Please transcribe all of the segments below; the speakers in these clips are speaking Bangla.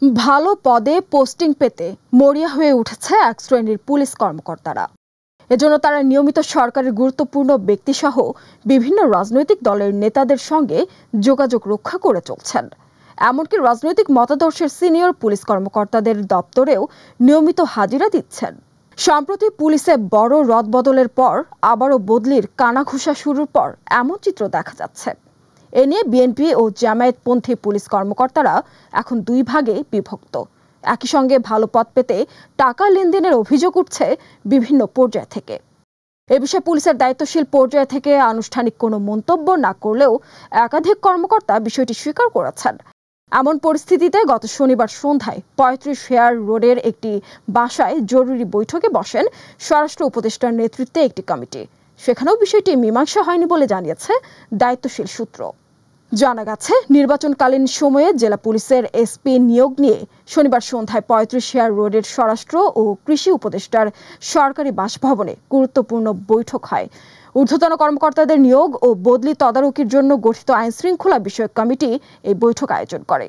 ভালো পদে পোস্টিং পেতে মরিয়া হয়ে উঠেছে এক শ্রেণীর পুলিশ কর্মকর্তারা। এজন্য তারা নিয়মিত সরকারের গুরুত্বপূর্ণ ব্যক্তিসহ বিভিন্ন রাজনৈতিক দলের নেতাদের সঙ্গে যোগাযোগ রক্ষা করে চলছেন। এমনকি রাজনৈতিক মতাদর্শের সিনিয়র পুলিশ কর্মকর্তাদের দপ্তরেও নিয়মিত হাজিরা দিচ্ছেন। সম্প্রতি পুলিশে বড় রদবদলের পর আবারও বদলির কানাঘুষা শুরুর পর এমন চিত্র দেখা যাচ্ছে। এ নিয়ে বিএনপি ও জামায়াতপন্থী পুলিশ কর্মকর্তারা এখন দুই ভাগে বিভক্ত। একই সঙ্গে ভালো পদ পেতে টাকা লেনদেনের অভিযোগ উঠছে বিভিন্ন পর্যায় থেকে। এ বিষয়ে পুলিশের দায়িত্বশীল পর্যায় থেকে আনুষ্ঠানিক কোনো মন্তব্য না করলেও একাধিক কর্মকর্তা বিষয়টি স্বীকার করেছেন। এমন পরিস্থিতিতে গত শনিবার সন্ধ্যায় ৩৫ ফেয়ার রোডের একটি বাসায় জরুরি বৈঠকে বসেন স্বরাষ্ট্র উপদেষ্টার নেতৃত্বে একটি কমিটি। সেখানেও বিষয়টি মীমাংসা হয়নি বলে জানিয়েছে দায়িত্বশীল সূত্র। জানা গেছে, নির্বাচনকালীন সময়ে জেলা পুলিশের এসপি নিয়োগ নিয়ে শনিবার সন্ধ্যায় ৩৫ ফেয়ার রোডের স্বরাষ্ট্র ও কৃষি উপদেষ্টার সরকারি বাসভবনে গুরুত্বপূর্ণ বৈঠক হয়। ঊর্ধ্বতন কর্মকর্তাদের নিয়োগ ও বদলি তদারকির জন্য গঠিত আইন শৃঙ্খলা বিষয়ক কমিটি এই বৈঠক আয়োজন করে।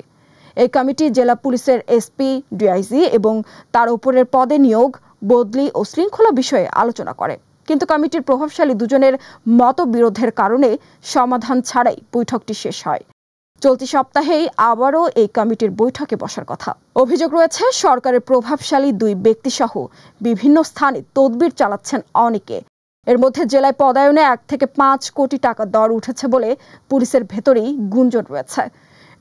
এই কমিটি জেলা পুলিশের এসপি, ডিআইজি এবং তার উপরের পদে নিয়োগ, বদলি ও শৃঙ্খলা বিষয়ে আলোচনা করে। কিন্তু কমিটির প্রভাবশালী দুজনের মতবিরোধের কারণে সমাধান ছাড়াই বৈঠকটি শেষ হয়। চলতি সপ্তাহেই আবারও এই কমিটির বৈঠকে বসার কথা। অভিযোগ রয়েছে, সরকারের প্রভাবশালী দুই ব্যক্তিসহ বিভিন্ন স্থানে তদবির চালাচ্ছেন অনেকে। এর মধ্যে জেলায় পদায়নে ১ থেকে ৫ কোটি টাকা দর উঠেছে বলে পুলিশের ভেতরেই গুঞ্জন রয়েছে।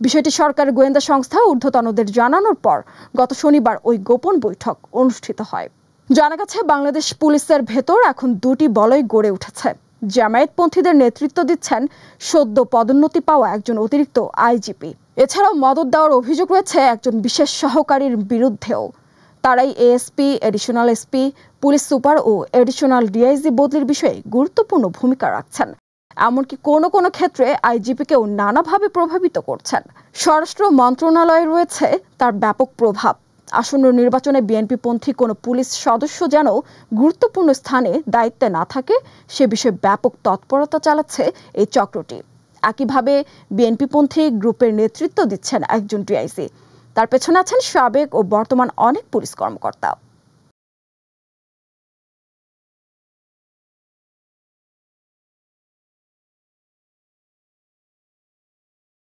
বিষয়টি সরকারের গোয়েন্দা সংস্থা ঊর্ধ্বতনদের জানানোর পর গত শনিবার ওই গোপন বৈঠক অনুষ্ঠিত হয়। জানা গেছে, বাংলাদেশ পুলিশের ভেতর এখন দুটি বলয় গড়ে উঠেছে। জামায়াতপন্থীদের নেতৃত্ব দিচ্ছেন সদ্য পদোন্নতি পাওয়া একজন অতিরিক্ত আইজিপি। এছাড়াও মদদ দেওয়ার অভিযোগ রয়েছে একজন বিশেষ সহকারীর বিরুদ্ধেও। তারাই ASP, additional SP, police super ও এডিশনাল ডিআইজি বদলির বিষয়ে গুরুত্বপূর্ণ ভূমিকা রাখছেন। এমনকি কোনো কোনো ক্ষেত্রে আইজিপিকেও নানাভাবে প্রভাবিত করছেন। স্বরাষ্ট্র মন্ত্রণালয়ে রয়েছে তার ব্যাপক প্রভাব। আসন্ন নির্বাচনে বিএনপিপন্থী কোনো পুলিশ সদস্য যেন গুরুত্বপূর্ণ স্থানে দায়িত্বে না থাকে সে বিষয়ে ব্যাপক তৎপরতা চালাচ্ছে এই চক্রটি। একইভাবে বিএনপিপন্থী গ্রুপের নেতৃত্ব দিচ্ছেন একজন ডিআইজি। তার পেছনে আছেন সাবেক ও বর্তমান অনেক পুলিশ কর্মকর্তা।